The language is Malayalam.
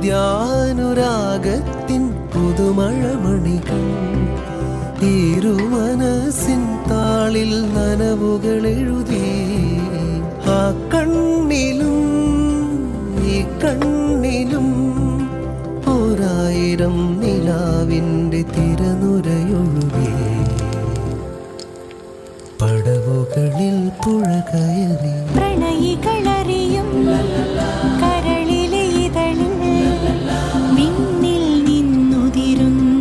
ആദ്യാനുരാഗത്തിൻ പുതുമഴമണികൾ ഇരുമനസിൻ താളിൽ നനവുകൾ എഴുതി ആ കണ്ണിലും ഈ കണ്ണിലും ഒരായിരം നിലാവിൻ്റെ തിരനുരയൊഴുകി പടവുകളിൽ പുഴ കയറി പ്രണയികളറിയും